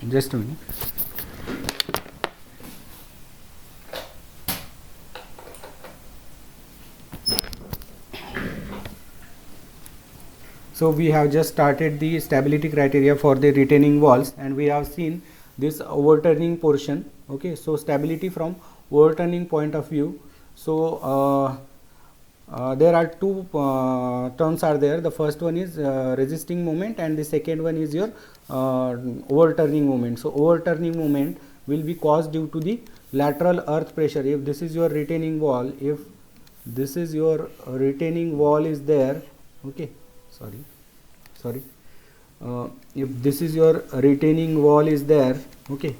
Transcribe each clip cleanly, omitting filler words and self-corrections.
Just a minute. So we have just started the stability criteria for the retaining walls, and we have seen this overturning portion. Okay, so stability from overturning point of view. So there are two terms are there. The first one is resisting moment, and the second one is your overturning moment. So overturning moment will be caused due to the lateral earth pressure. If this is your retaining wall, if this is your retaining wall is there, okay, sorry, if this is your retaining wall is there, okay,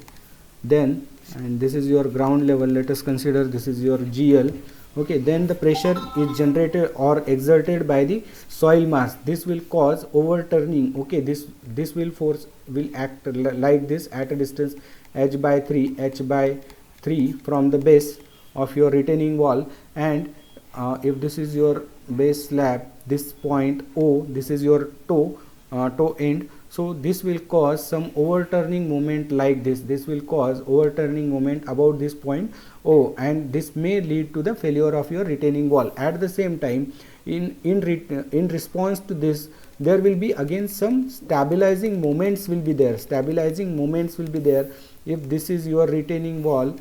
then, and this is your ground level, let us consider this is your GL, okay, then the pressure is generated or exerted by the soil mass. This will cause overturning. Okay, this will act like this at a distance h by 3 from the base of your retaining wall, and if this is your base slab, this point O, this is your toe end, so this will cause some overturning moment like this. This will cause overturning moment about this point O, and this may lead to the failure of your retaining wall. At the same time, in response to this, there will be again some stabilizing moments will be there. If this is your retaining wall,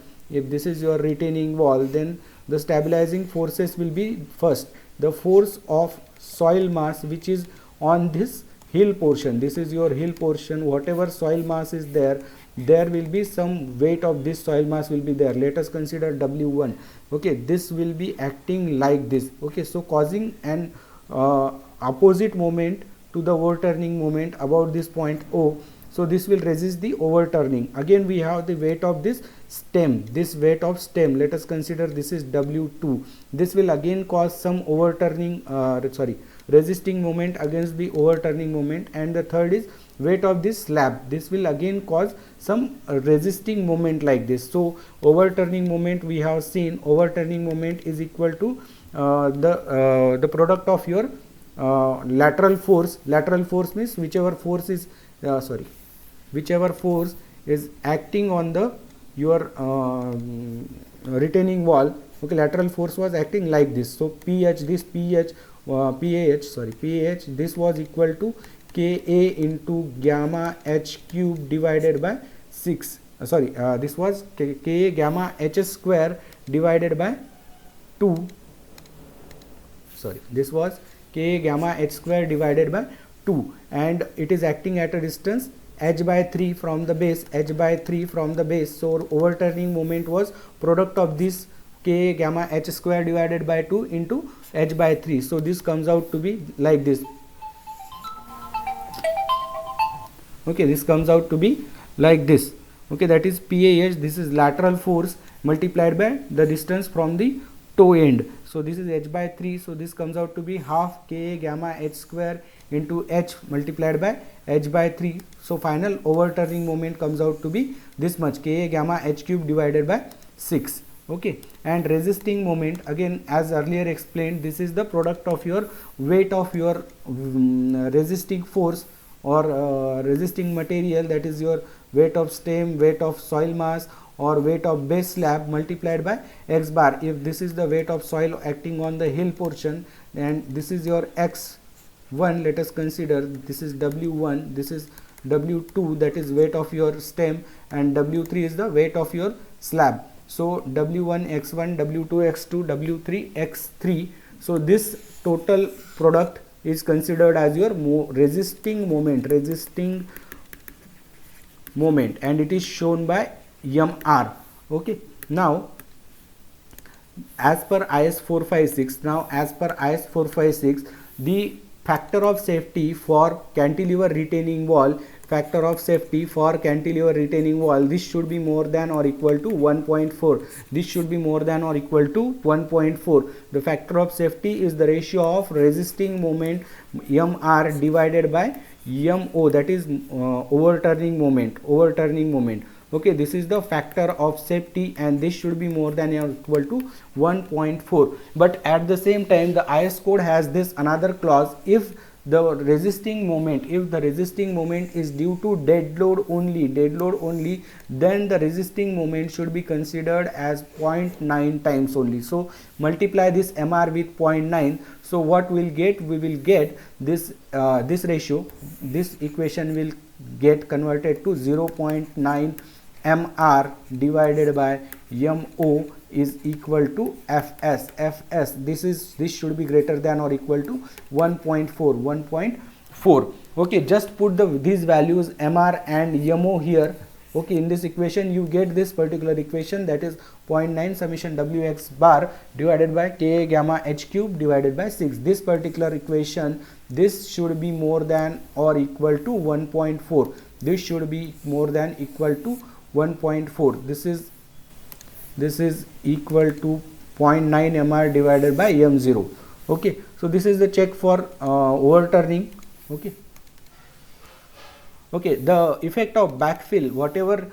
then the stabilizing forces will be, first, the force of soil mass which is on this hill portion. This is your hill portion. Whatever soil mass is there, there will be some weight of this soil mass will be there. Let us consider W1. Okay, this will be acting like this. Okay, so causing an opposite moment to the overturning moment about this point O. So this will resist the overturning. Again, we have the weight of this stem. Let us consider this is W2. This will again cause some overturning, resisting moment against the overturning moment. And the third is weight of this slab. This will again cause some resisting moment like this. So overturning moment, we have seen overturning moment is equal to the product of your lateral force. Lateral force means whichever force is acting on the your retaining wall. Okay, lateral force was acting like this. So PH, this this was equal to Ka into gamma h cube divided by 6. This was Ka gamma h square divided by 2. This was Ka gamma h square divided by 2, and it is acting at a distance h by 3 from the base. So overturning moment was product of this Ka gamma h square divided by 2 into h by 3. So this comes out to be like this. Okay, this comes out to be like this. Okay, that is PAH. This is lateral force multiplied by the distance from the toe end. So this is h by 3. So this comes out to be half Ka gamma h square into h multiplied by h by 3. So final overturning moment comes out to be this much, Ka gamma h cube divided by 6. Okay, and resisting moment, again as earlier explained, this is the product of your weight of your resisting force or resisting material, that is your weight of stem, weight of soil mass, or weight of base slab multiplied by x bar. If this is the weight of soil acting on the hill portion, and this is your x1, let us consider this is W1, this is W2, that is weight of your stem, and W3 is the weight of your slab. So W1 x1, W2 x2, W3 x3. So this total product is considered as your resisting moment, and it is shown by MR. Okay, now as per IS 456, the factor of safety for cantilever retaining wall, this should be more than or equal to 1.4. The factor of safety is the ratio of resisting moment MR divided by MO, that is overturning moment. Okay, this is the factor of safety, and this should be more than or equal to 1.4. But at the same time, the IS code has this another clause: if the resisting moment, if the resisting moment is due to dead load only, then the resisting moment should be considered as 0.9 times only. So multiply this MR with 0.9. So what we'll get, we will get this this ratio, this equation will get converted to 0.9 MR divided by MO is equal to Fs. This should be greater than or equal to 1.4. Okay, just put these values MR and MO here. Okay, in this equation you get this particular equation, that is 0.9 summation Wx bar divided by Ka gamma H cube divided by 6. This particular equation, this should be more than or equal to 1.4. This should be more than equal to 1.4. This is equal to 0.9 MR divided by M0. Okay, so this is the check for overturning. Okay, the effect of backfill, whatever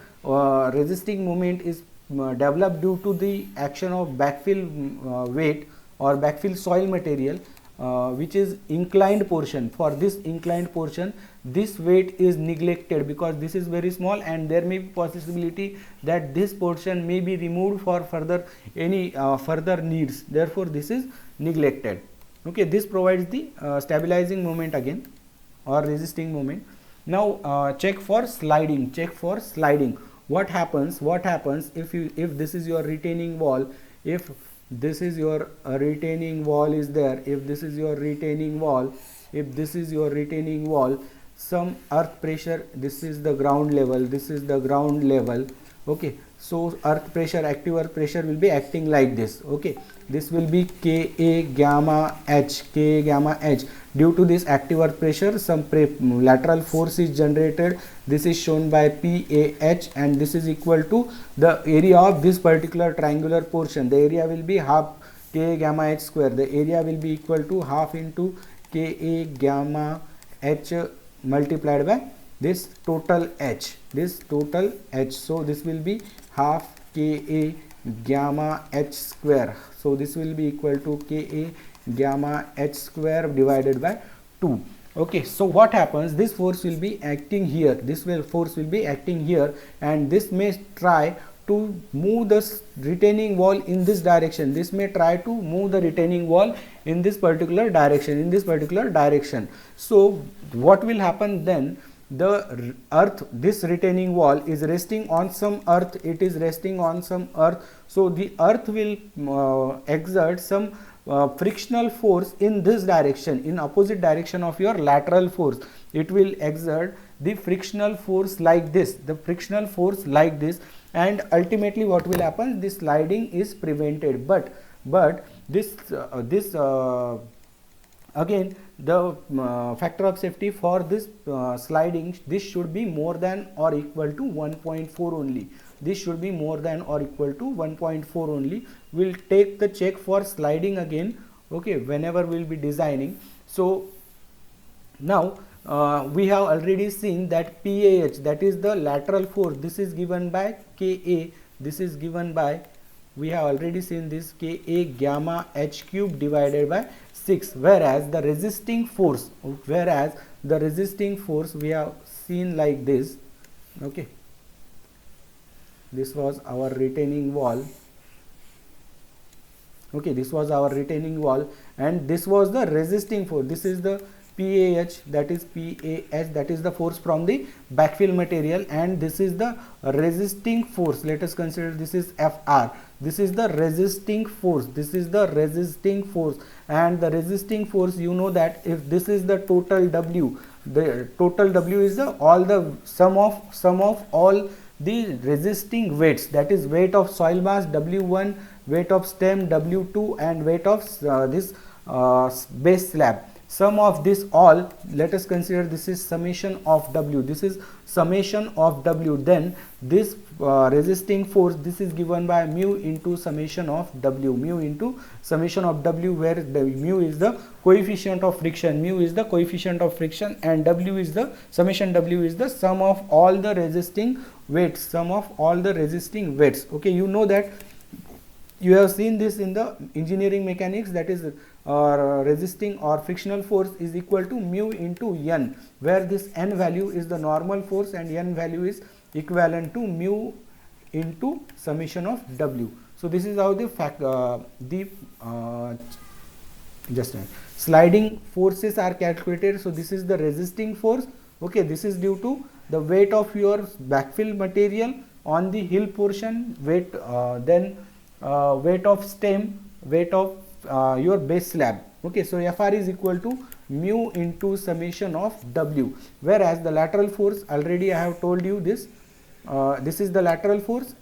resisting moment is developed due to the action of backfill weight or backfill soil material, which is inclined portion. For this inclined portion, this weight is neglected because this is very small, and there may be possibility that this portion may be removed for further further needs. Therefore, this is neglected. Okay, this provides the stabilizing moment again or resisting moment. Now check for sliding. What happens if this is your retaining wall, if this is your retaining wall is there, if this is your retaining wall, some earth pressure, this is the ground level, okay, so earth pressure, active earth pressure will be acting like this. Okay, this will be Ka gamma H. Due to this active earth pressure, some lateral force is generated. This is shown by PAH, and this is equal to the area of this particular triangular portion. The area will be half Ka gamma H square. The area will be equal to half into Ka gamma H multiplied by this total H. So this will be half Ka gamma H square. So this will be equal to Ka gamma H square divided by 2. Okay, so what happens, this force will be acting here, and this may try to move the retaining wall in this direction. This may try to move the retaining wall in this particular direction. So what will happen then, the earth, this retaining wall is resting on some earth, so the earth will exert some frictional force in this direction, in opposite direction of your lateral force. It will exert the frictional force like this, and ultimately what will happen, this sliding is prevented. But this again, the factor of safety for this sliding, this should be more than or equal to 1.4 only. We'll take the check for sliding again, okay, whenever we'll be designing. So now we have already seen that PAH, that is the lateral force, this is given by Ka, we have already seen this Ka gamma H cube divided by 6, whereas the resisting force we have seen like this. Okay, this was our retaining wall. Okay, this was our retaining wall, and this was the resisting force. This is the PAH, that is the force from the backfill material, and this is the resisting force. Let us consider this is Fr. This is the resisting force. And the resisting force, you know that if this is the total W, the total W is the sum of all the resisting weights, that is weight of soil mass W1, weight of stem W2, and weight of this base slab. Sum of this all, let us consider this is summation of W. Then this resisting force, this is given by mu into summation of W, where the mu is the coefficient of friction, and W is the summation W is the sum of all the resisting weights, Okay, you know that you have seen this in the engineering mechanics, that is resisting or frictional force is equal to mu into n, where this n value is the normal force and n value is equivalent to mu into summation of W. So this is how the sliding forces are calculated. So this is the resisting force. Okay, this is due to the weight of your backfill material on the hill portion, weight weight of stem, weight of your base slab. Okay, so Fr is equal to mu into summation of W, whereas the lateral force, already I have told you this, this is the lateral force.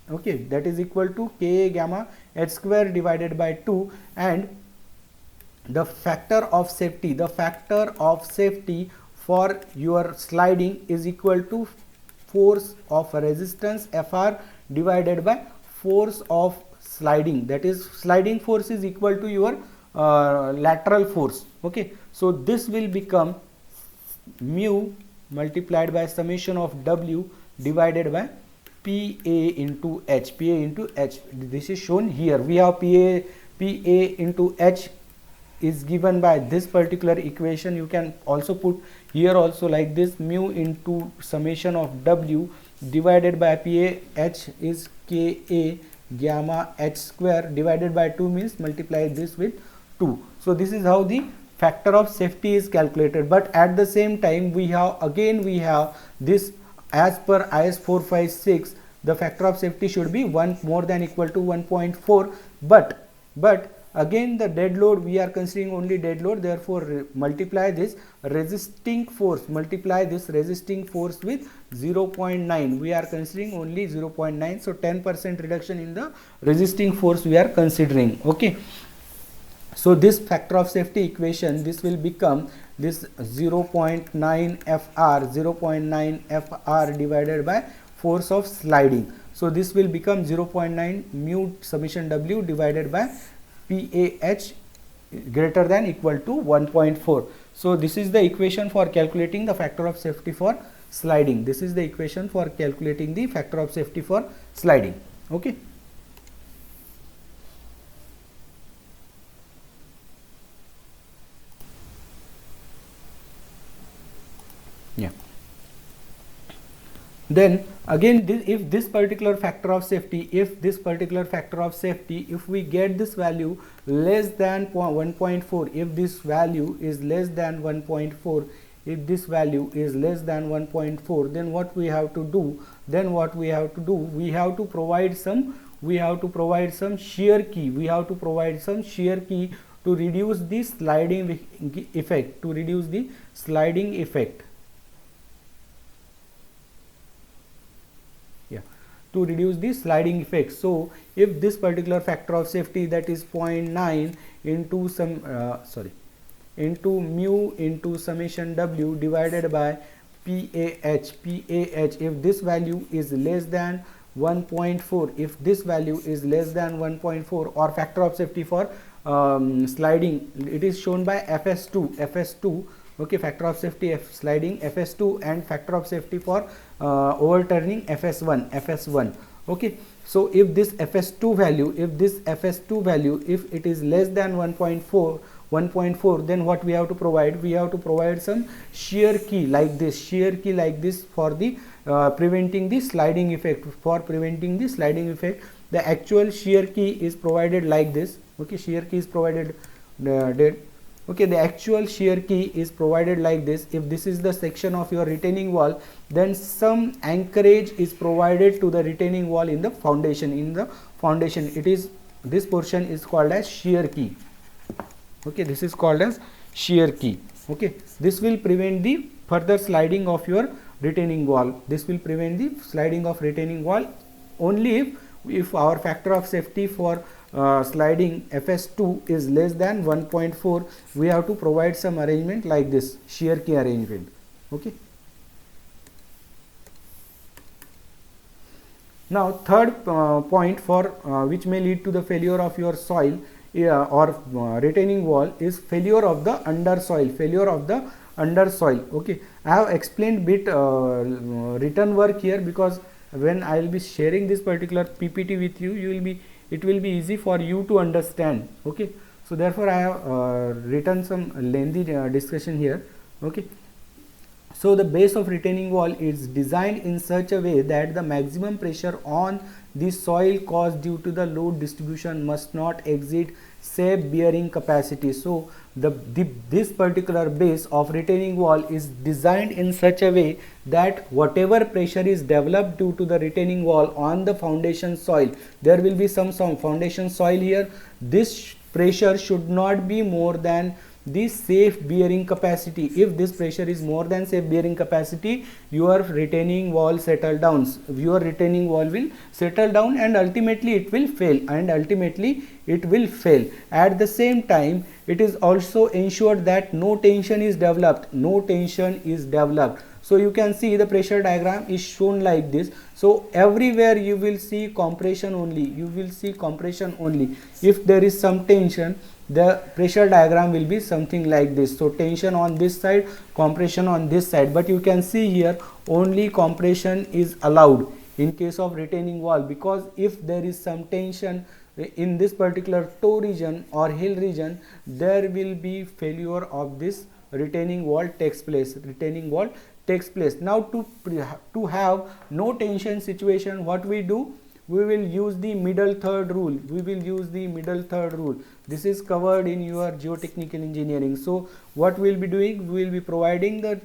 Okay, that is equal to Ka gamma h square divided by 2, and the factor of safety, for your sliding is equal to force of resistance Fr divided by force of sliding, that is sliding force is equal to your lateral force. Okay, so this will become mu multiplied by summation of W divided by Pa into H. This is shown here. We have Pa into H is given by this particular equation. You can also put here also like this, mu into summation of W divided by Pa H is Ka gamma h square divided by 2, means multiply this with 2. So this is how the factor of safety is calculated. But at the same time we have this, as per IS 456, the factor of safety should be 1 more than equal to 1.4, but again the dead load, we are considering only dead load, therefore multiply this resisting force with 0.9. we are considering only 0.9, so 10% reduction in the resisting force we are considering. Okay, so this factor of safety equation, this will become this 0.9 Fr divided by force of sliding. So this will become 0.9 mu summation W divided by PAH greater than equal to 1.4. So this is the equation for calculating the factor of safety for sliding. This is the equation for calculating the factor of safety for sliding. Okay. Yeah. Then again, if this particular factor of safety, if we get this value less than 1.4, if this value is less than 1.4, then what we have to do? We have to provide some shear key. To reduce the sliding effect. So if this particular factor of safety, that is 0.9 into into mu into summation W divided by PAH, if this value is less than 1.4, or factor of safety for sliding, it is shown by FS2. Okay, factor of safety sliding FS2, and factor of safety for overturning FS1. Okay, so if this FS2 value, if it is less than 1.4, then what we have to provide? We have to provide some shear key like this, for the preventing the sliding effect. The actual shear key is provided like this. Okay, shear key is provided the actual shear key is provided like this. If this is the section of your retaining wall, then some anchorage is provided to the retaining wall in the foundation. This portion is called as shear key. Okay, this is called as shear key. Okay, this will prevent the further sliding of your retaining wall. Only if our factor of safety for sliding FS2 is less than 1.4, we have to provide some arrangement like this, shear key arrangement. Okay. Now third point for which may lead to the failure of your soil or retaining wall is failure of the undersoil. Okay, I have explained bit written work here, because when I will be sharing this particular PPT with you, it will be easy for you to understand. Okay, So therefore I have written some lengthy discussion here. Okay, so the base of retaining wall is designed in such a way that the maximum pressure on the soil caused due to the load distribution must not exceed safe bearing capacity. So this particular base of retaining wall is designed in such a way that whatever pressure is developed due to the retaining wall on the foundation soil, there will be some foundation soil here. This pressure should not be more than the safe bearing capacity. If this pressure is more than safe bearing capacity, your retaining wall settle down. Your retaining wall will settle down and ultimately it will fail. At the same time, it is also ensured that no tension is developed. So you can see the pressure diagram is shown like this. So everywhere you will see compression only. If there is some tension, the pressure diagram will be something like this. So tension on this side, compression on this side, but you can see here only compression is allowed in case of retaining wall, because if there is some tension in this particular toe region or heel region, there will be failure of this retaining wall takes place. Now to have no tension situation, what we do? We will use the middle third rule. This is covered in your geotechnical engineering. So what we will be doing? We will be providing the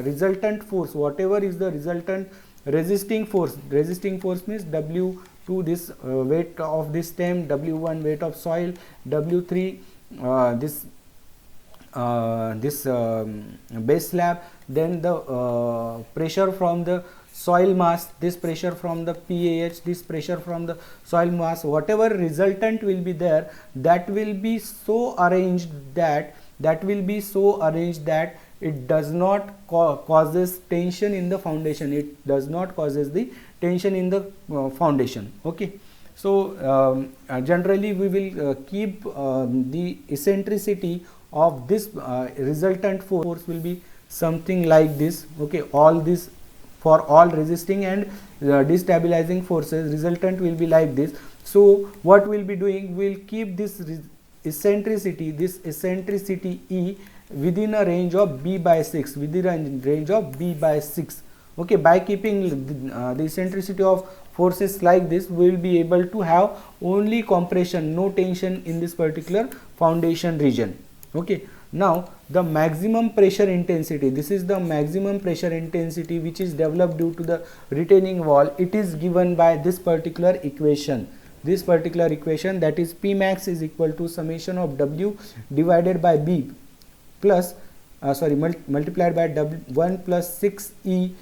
resultant force, whatever is the resultant resisting force. Resisting force means W2 this weight of this stem, W1 weight of soil, W3 this base slab, then the pressure from the soil mass, this pressure from the PAH, this pressure from the soil mass, whatever resultant will be there, that will be so arranged that it does not causes tension in the foundation. Okay, so generally we will keep the eccentricity of this resultant force will be something like this. Okay, all this for all resisting and destabilizing forces, resultant will be like this. So what we'll be doing, we'll keep this eccentricity E within a range of B by 6, okay, by keeping the eccentricity of forces like this, we will be able to have only compression, no tension in this particular foundation region. Okay, now the maximum pressure intensity, this is the maximum pressure intensity which is developed due to the retaining wall. It is given by this particular equation, that is P max is equal to summation of W divided by B plus multiplied by W1 plus 6E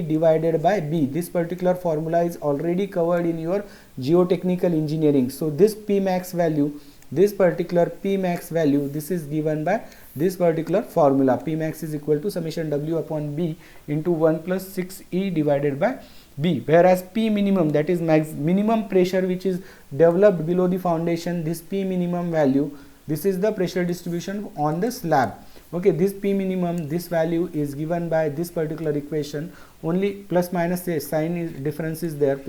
divided by B. This particular formula is already covered in your geotechnical engineering. So this P max value, this is given by this particular formula. P max is equal to summation W upon B into 1 plus 6E divided by B, whereas P minimum, that is minimum pressure which is developed below the foundation, this P minimum value, this is the pressure distribution on the slab. Okay, this P minimum, this value is given by this particular equation. Only plus minus sign difference is there,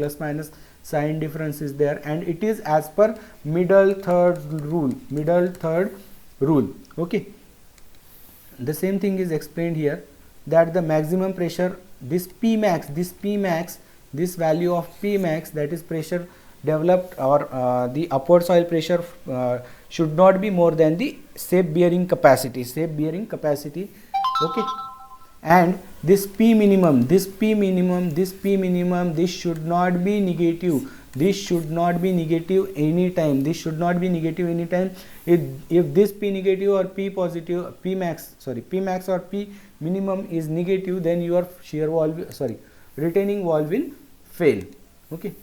and it is as per middle third rule. Okay, the same thing is explained here, that the maximum pressure, this value of P max, that is pressure developed or the upward soil pressure should not be more than the safe bearing capacity. Okay, and this P minimum, this should not be negative. Anytime. If this P negative or P positive, P max or P minimum is negative, then your retaining wall will fail. Okay,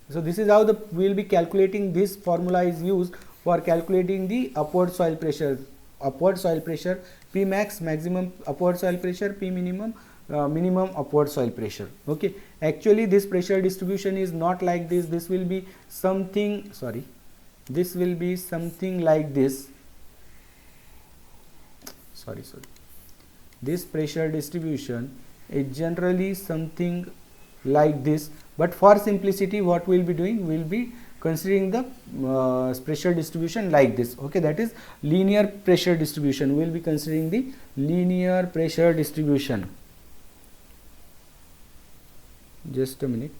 so this is how we will be calculating. This formula is used for calculating the upward soil pressure, P max, maximum upward soil pressure, P minimum, minimum upward soil pressure. Okay, actually this pressure distribution is not like this. This will be something like this. This pressure distribution is generally something like this, but for simplicity what we will be doing, we will be considering the pressure distribution like this. Okay, that is linear pressure distribution. We will be considering the linear pressure distribution. Just a minute.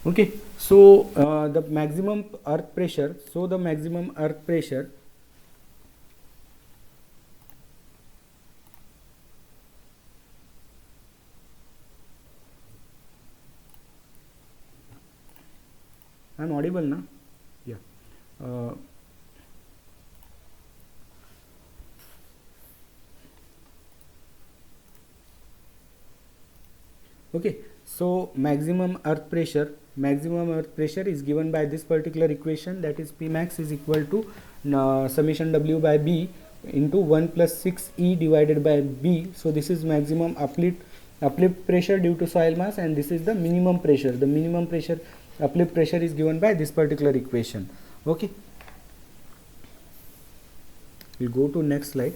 Okay, so the maximum earth pressure, I am audible na? Yeah. Okay, so maximum earth pressure is given by this particular equation, that is P max is equal to summation W by B into 1 plus 6E divided by B. So this is maximum uplift pressure due to soil mass, and this is the minimum pressure. The minimum pressure, uplift pressure, is given by this particular equation. Okay, we'll go to next slide.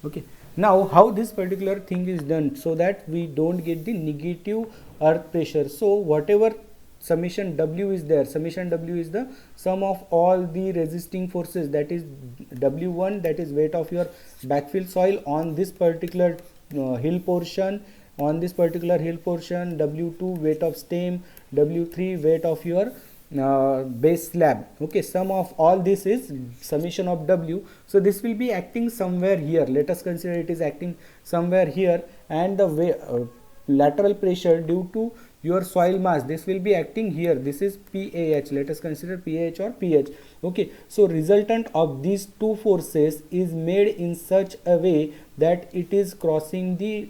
Okay, now how this particular thing is done so that we don't get the negative earth pressure. So whatever summation W is there, summation W is the sum of all the resisting forces, that is W1, that is weight of your backfill soil on this particular hill portion, W2 weight of stem, W3 weight of your base slab. Okay, sum of all this is summation of W. So this will be acting somewhere here. Let us consider it is acting somewhere here, and the lateral pressure due to your soil mass, this will be acting here. This is PAH. Let us consider PAH or PH. Okay, so resultant of these two forces is made in such a way that it is crossing the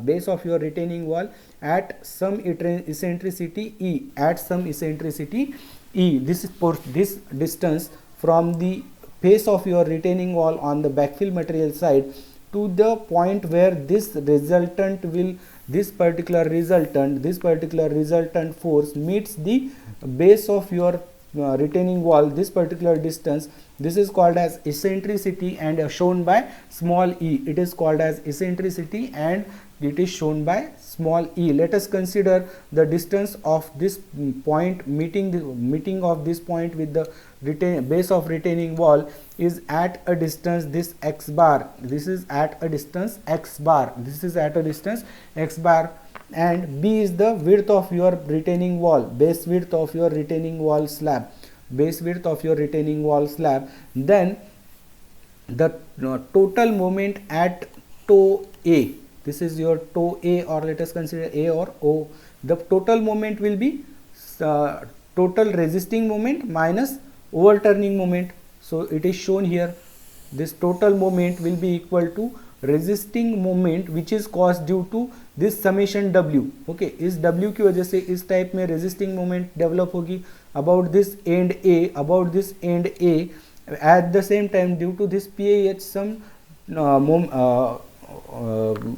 base of your retaining wall at some eccentricity E. This is for this distance from the face of your retaining wall on the backfill material side to the point where this particular resultant force meets the base of your retaining wall. This particular distance, this is called as eccentricity and shown by small e. It is called as eccentricity and it is shown by small e. Let us consider the distance of this point meeting of this point with the base of retaining wall is at a distance this x bar. This is at a distance x bar. And B is the width of your retaining wall, base width of your retaining wall slab. Then the total moment at toe A. This is your toe A, or let us consider A or O. The total moment will be total resisting moment minus overturning moment. So it is shown here. This total moment will be equal to resisting moment which is caused due to this summation W. Okay, इस W की वजह से इस type में resisting moment develop होगी about this end A, at the same time due to this PAH some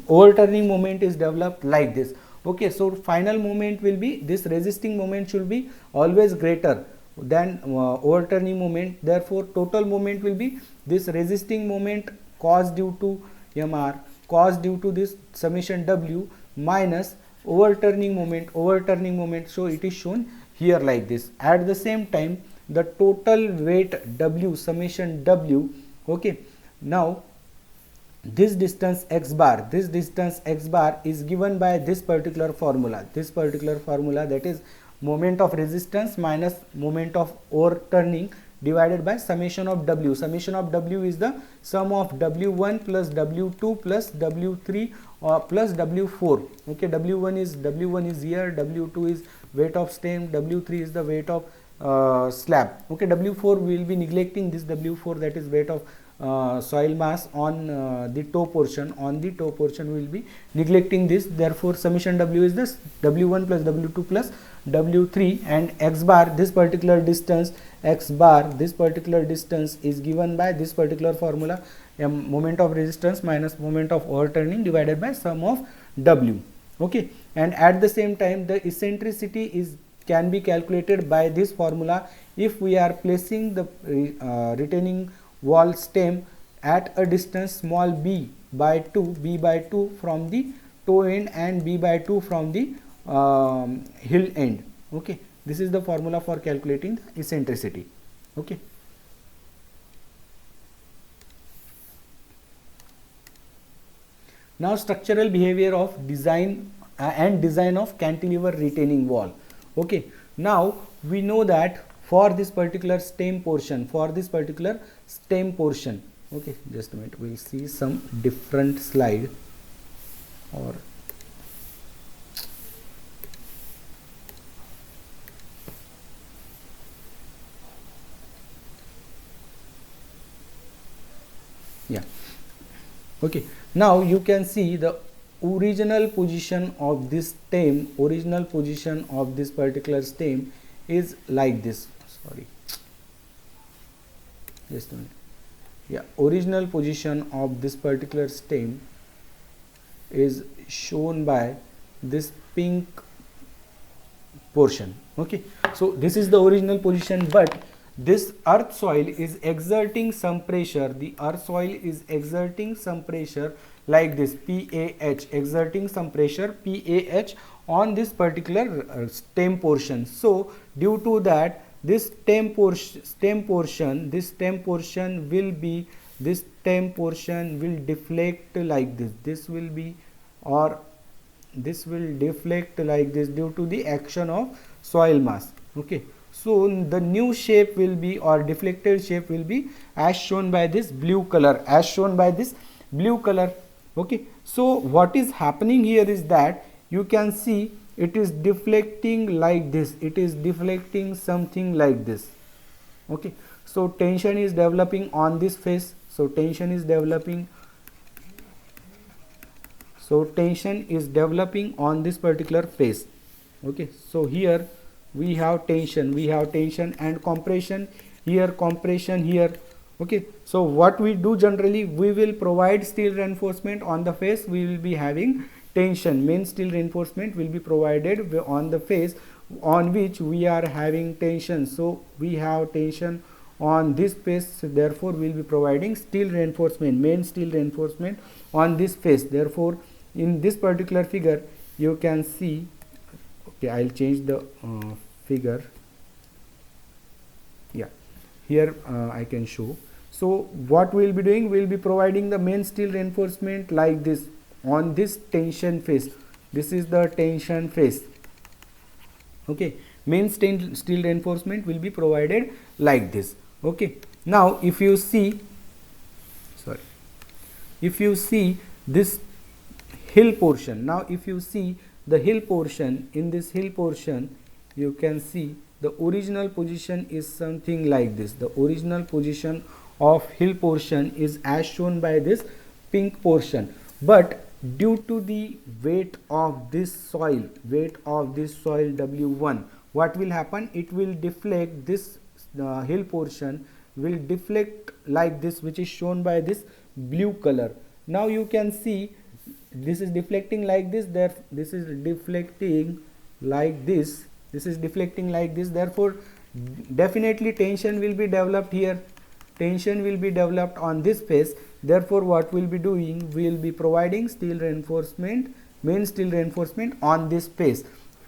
overturning moment is developed like this. Okay, so final moment will be, this resisting moment should be always greater than overturning moment. Therefore total moment will be this resisting moment caused due to MR, caused due to this summation W minus overturning moment. So it is shown here like this. At the same time the total weight W, summation W. Okay, now this distance x bar is given by this particular formula, that is moment of resistance minus moment of overturning divided by summation of W. Summation of W is the sum of W1 plus W2 plus W3 plus W4. Okay, W1 is here, W2 is weight of stem, W3 is the weight of slab. Okay, W4 we will be neglecting this W4, that is weight of soil mass on the toe portion. We will be neglecting this. Therefore summation W is this W1 plus W2 plus W3, and x bar, this particular distance, x bar, this particular distance is given by this particular formula, moment of resistance minus moment of overturning divided by sum of W. Okay, and at the same time the eccentricity can be calculated by this formula if we are placing the retaining wall stem at a distance small b by 2 from the toe end and b by 2 from the hill end. Okay, this is the formula for calculating the eccentricity. Okay, now structural behavior of design and design of cantilever retaining wall. Okay, now we know that for this particular stem portion, okay, just a minute, we'll see some different slide, or yeah. Okay, now you can see the original position of this stem, original position of this particular stem is like this. Sorry, just a minute. Yeah, original position of this particular stem is shown by this pink portion. Okay, so this is the original position, but this earth soil is exerting some pressure, the earth soil is exerting some pressure like this, PAH, exerting some pressure PAH on this particular stem portion. So due to that, this stem portion will deflect like this, this will be, or this will deflect like this due to the action of soil mass. Okay, so the new shape will be, or deflected shape will be as shown by this blue color, Okay, so what is happening here is that you can see it is deflecting like this, it is deflecting something like this. Okay, so tension is developing on this face, so tension is developing on this particular face. Okay, so here we have tension, and compression here, Okay, so what we do generally, we will provide steel reinforcement on the face, we will be having tension, main steel reinforcement will be provided on the face on which we are having tension. So we have tension on this face, therefore we will be providing steel reinforcement, main steel reinforcement on this face. Therefore in this particular figure you can see, okay, I'll change the figure, yeah, here I can show. So what we will be doing, we will be providing the main steel reinforcement like this on this tension face, this is the tension face. Okay, main steel reinforcement will be provided like this. Okay, now if you see this hill portion, now if you see the hill portion, in this hill portion you can see the original position is something like this, the original position of hill portion is as shown by this pink portion, but due to the weight of this soil W1, what will happen, it will deflect, this hill portion will deflect like this, which is shown by this blue color. Now you can see this is deflecting like this, this is deflecting like this, therefore definitely tension will be developed here, tension will be developed on this face. Therefore what we will be doing, we will be providing steel reinforcement, main steel reinforcement on this face,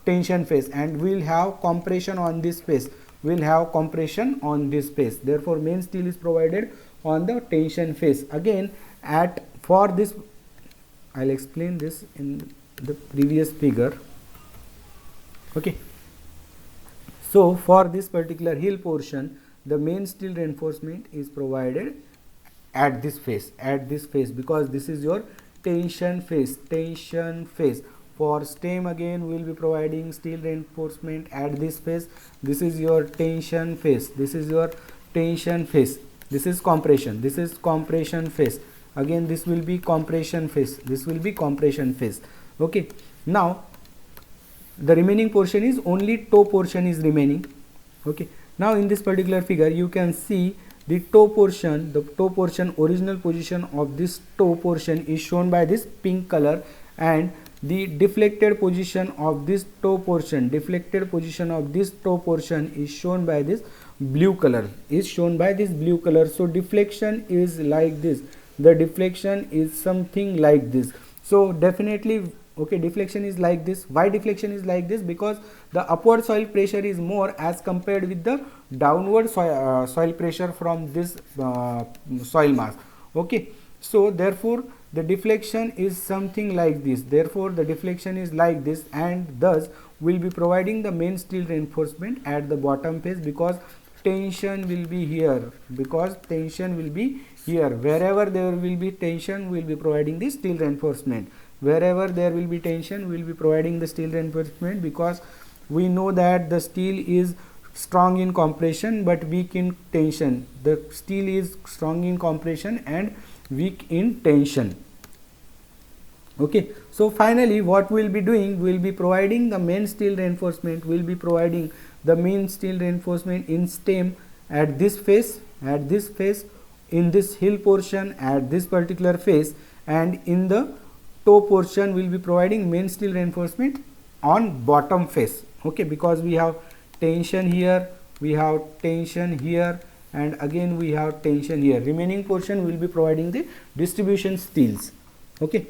tension face, and we will have compression on this face, therefore main steel is provided on the tension face. Again, for this I'll explain this in the previous figure. Okay, so for this particular hill portion, the main steel reinforcement is provided at this face, because this is your tension face. For stem, again we will be providing steel reinforcement at this face, this is your tension face, this is compression, face, again this will be compression face, Okay, now the remaining portion is only toe portion is remaining. Okay, now in this particular figure you can see the toe portion original position of this toe portion is shown by this pink color, and the deflected position of this toe portion is shown by this blue color, so deflection is like this, the deflection is something like this. So definitely, okay, deflection is like this. Why deflection is like this? Because the upward soil pressure is more as compared with the downward soil pressure from this soil mass. Okay, so therefore the deflection is something like this, and thus will be providing the main steel reinforcement at the bottom face, because tension will be here, wherever there will be tension we will be providing the steel reinforcement, because we know that the steel is strong in compression but weak in tension. The steel is strong in compression and weak in tension. Okay, so finally what we will be doing, we will be providing the main steel reinforcement, in stem at this face, in this hill portion at this particular face, and in the toe portion we will be providing main steel reinforcement on bottom face. Okay, because we have tension here, and again we have tension here. Remaining portion will be providing the distribution steels. Okay.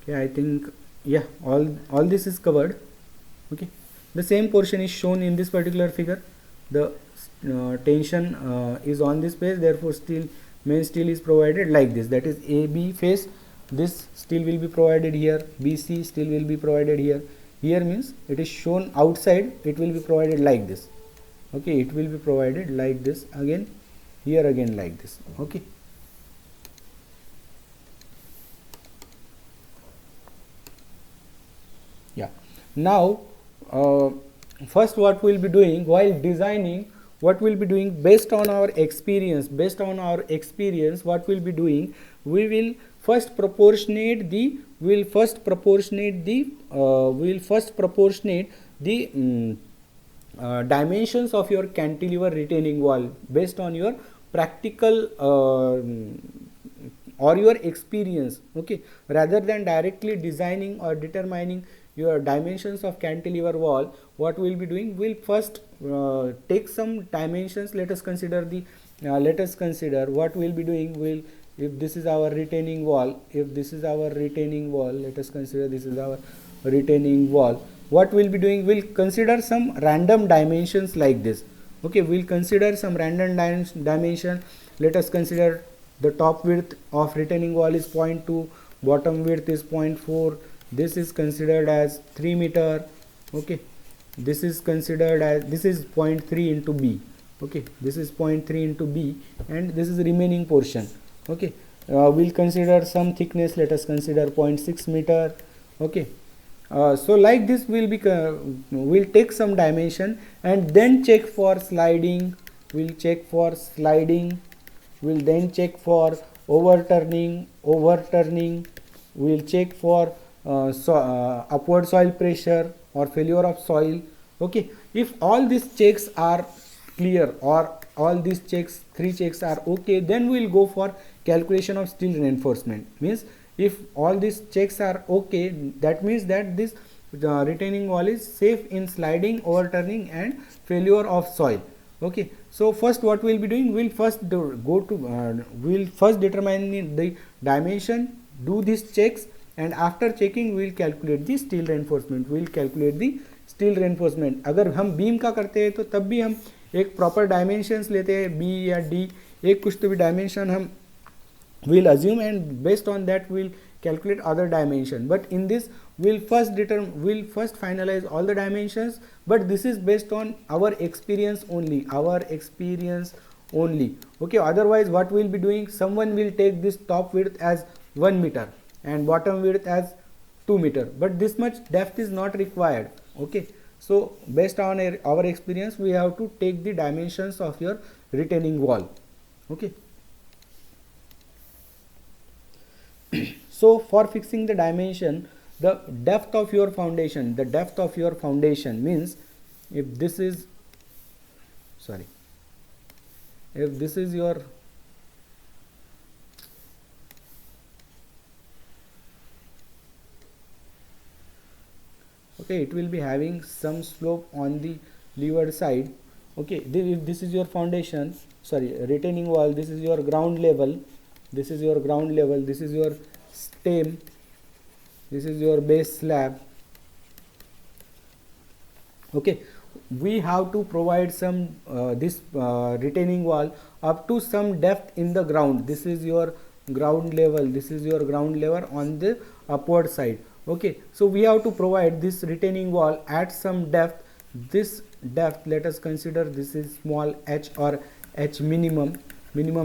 Okay, I think, yeah, all this is covered. Okay, the same portion is shown in this particular figure. The tension is on this face, therefore main steel is provided like this, that is AB face. This steel will be provided here, BC steel will be provided here. Here means it is shown outside, it will be provided like this. Okay, it will be provided like this, again here, again like this. Okay. Yeah, now first what we will be doing while designing, based on our experience, what we will be doing, we will first proportionate the dimensions of your cantilever retaining wall based on your practical or your experience. Okay, rather than directly designing or determining your dimensions of cantilever wall, what we will be doing, we will first take some dimensions. Let us consider what we will be doing. If this is our retaining wall, let us consider this is our retaining wall. What we will be doing, we will consider some random dimensions like this. Okay, we will consider some random dimension. Let us consider the top width of retaining wall is 0.2, bottom width is 0.4. This is considered as 3 meter. Okay, this is 0.3 into B. Okay, this is 0.3 into B, and this is the remaining portion. Okay, we'll consider some thickness. Let us consider 0.6 meter. Okay, so like this we'll take some dimension and then check for sliding. We'll then check for overturning. We'll check for upward soil pressure or failure of soil. Okay, if all these checks are clear or all these three checks are okay, then we will go for calculation of steel reinforcement. Means if all these checks are okay, that means that this retaining wall is safe in sliding, overturning and failure of soil. Okay, so first what we will be doing, we will first determine the dimension, do these checks, and after checking we will calculate the steel reinforcement. अगर हम beam का करते हैं तो तब भी हम एक प्रॉपर डायमेंशंस लेते हैं, बी या डी, एक कुछ तो भी डायमेंशन हम we'll assume, and based on that we'll calculate other dimension. But in this we'll first finalize all the dimensions, but this is based on our experience only. Okay, otherwise what we'll be doing, someone will take this top width as 1 meter and bottom width as 2 meter, but this much depth is not required. Okay, so based on our experience we have to take the dimensions of your retaining wall. Okay, So for fixing the dimension, the depth of your foundation, means if this is your okay, it will be having some slope on the leeward side. Okay, if this is your foundation, retaining wall, this is your ground level, this is your stem, this is your base slab. Okay, we have to provide some this retaining wall up to some depth in the ground. This is your ground level, on the upward side. Okay, so we have to provide this retaining wall at some depth. This depth, let us consider this is small h or h minimum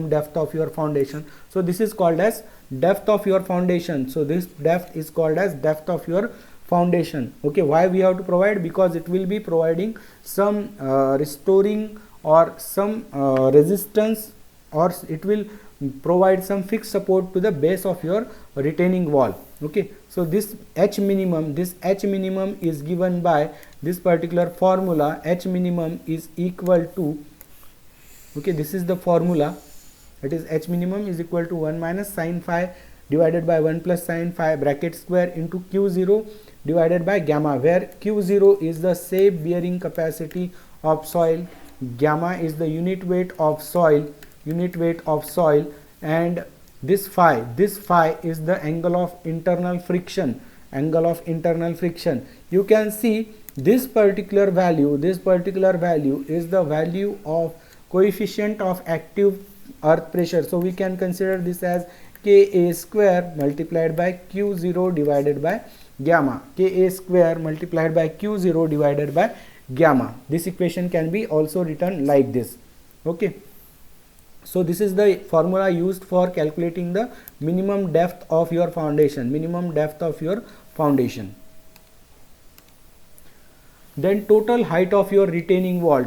depth of your foundation. So this is called as depth of your foundation. So this depth is called as depth of your foundation. Okay, why we have to provide? Because it will be providing some restoring or some resistance, or it will provide some fixed support to the base of your retaining wall. Okay, so this h minimum is given by this particular formula. H minimum is equal to, okay, this is the formula, it is h minimum is equal to 1 minus sin phi divided by 1 plus sin phi bracket square into q0 divided by gamma, where q0 is the safe bearing capacity of soil, gamma is the unit weight of soil, and this phi is the angle of internal friction. You can see this particular value is the value of coefficient of active earth pressure. So we can consider this as Ka square multiplied by Q0 divided by gamma. Ka square multiplied by Q0 divided by gamma. This equation can be also written like this. Okay, so this is the formula used for calculating the minimum depth of your foundation. Then total height of your retaining wall.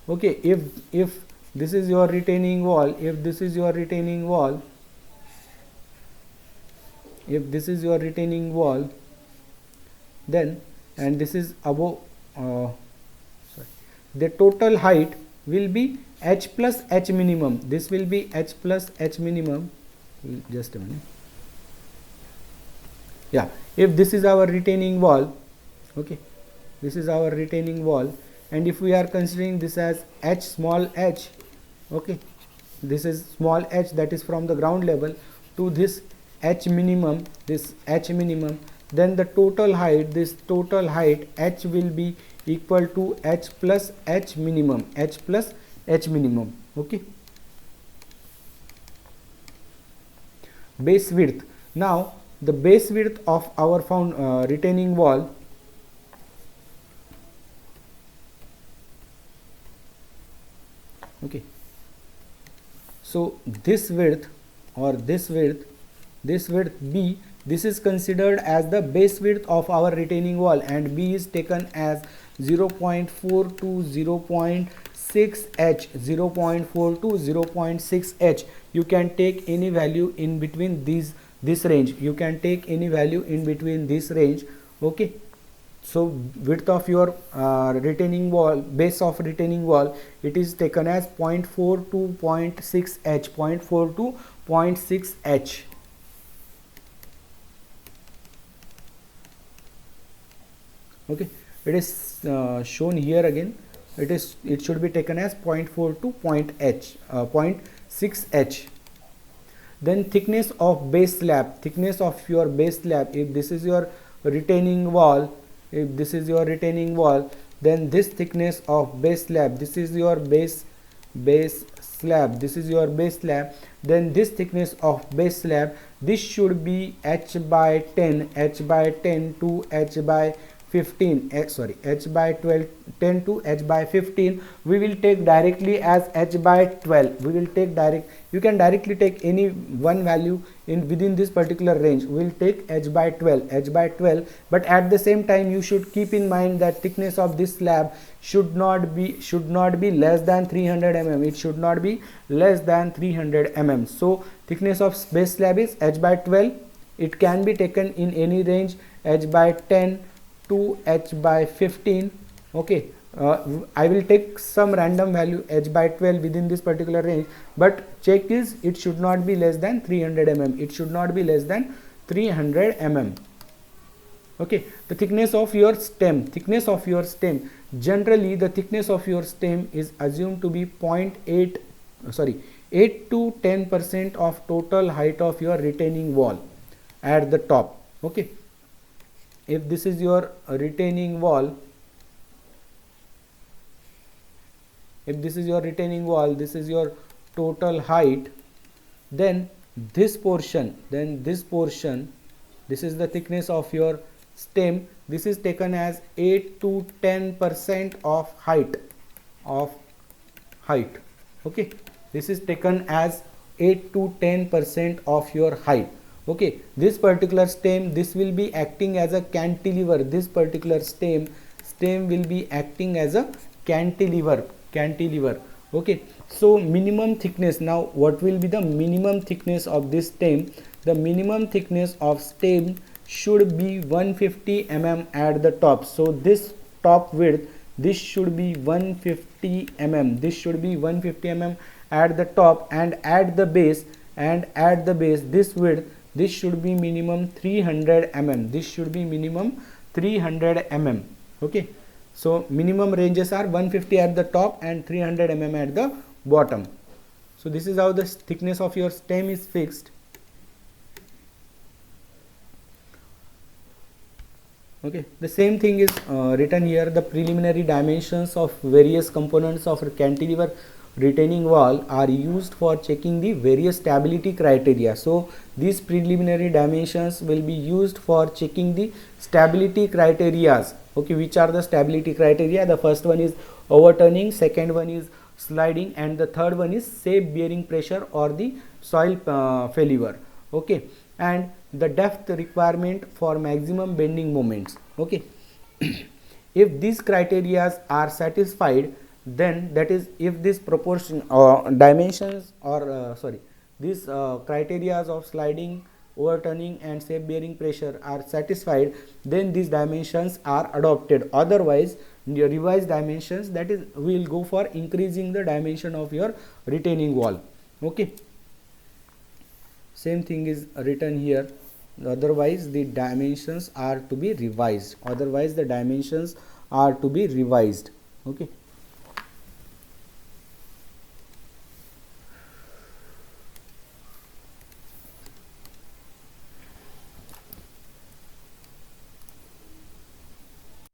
Okay, if this is your retaining wall, then, and this is above, the total height will be h plus h minimum. This will be h plus h minimum. Just a minute. Yeah, if this is our retaining wall, okay, and if we are considering this as h small h, okay, this is small h, that is from the ground level to this h minimum, then the total height, h will be equal to h plus h minimum. Okay, base width. Now the base width of our retaining wall, okay, so this width B, this is considered as the base width of our retaining wall, and B is taken as 0.4 to 0.6 h. You can take any value in between this range. Okay, so width of your retaining wall, base of retaining wall, it is taken as 0.4 to 0.6 h. Okay, it is shown here again. It should be taken as 0.4 to 0.6 h. Then thickness of base slab, if this is your retaining wall, then this thickness of base slab, this is your base slab, then this thickness of base slab, this should be h by 10 to h by 15, h by 12, 10 to h by 15, we will take directly as h by 12. We will take direct, you can directly take any one value in within this particular range. We will take h by 12, but at the same time you should keep in mind that thickness of this slab should not be less than 300 mm. It should not be less than 300 mm. So thickness of base slab is h by 12. It can be taken in any range, h by 10 to h by 15. Okay, I will take some random value h by 12 within this particular range, but check is it should not be less than 300 mm. It should not be less than 300 mm. Okay, the thickness of your stem, generally the thickness of your stem is assumed to be 8 to 10% of total height of your retaining wall at the top. Okay, if this is your retaining wall, this is your total height, then this portion, this is the thickness of your stem. This is taken as 8 to 10% of height. Okay, this is taken as 8 to 10% of your height. Okay, this particular stem, this will be acting as a cantilever. This particular stem will be acting as a cantilever. Okay, so minimum thickness, now what will be the minimum thickness of this stem? The minimum thickness of stem should be 150 mm at the top. So this top width, this should be 150 mm. This should be 150 mm at the top, and at the base, this width, this should be minimum 300 mm. This should be minimum 300 mm. Okay, so minimum ranges are 150 at the top and 300 mm at the bottom. So this is how the thickness of your stem is fixed. Okay, the same thing is written here. The preliminary dimensions of various components of a cantilever retaining wall are used for checking the various stability criteria. So these preliminary dimensions will be used for checking the stability criteria. Okay, which are the stability criteria? The first one is overturning, second one is sliding, and the third one is safe bearing pressure or the soil failure. Okay, and the depth requirement for maximum bending moments. Okay, if these criteria are satisfied, then that is, if this proportion dimensions or these criteria of sliding, overturning and safe bearing pressure are satisfied, then these dimensions are adopted. Otherwise, your revised dimensions, that is, we will go for increasing the dimension of your retaining wall. Okay, same thing is written here. Otherwise the dimensions are to be revised. Okay.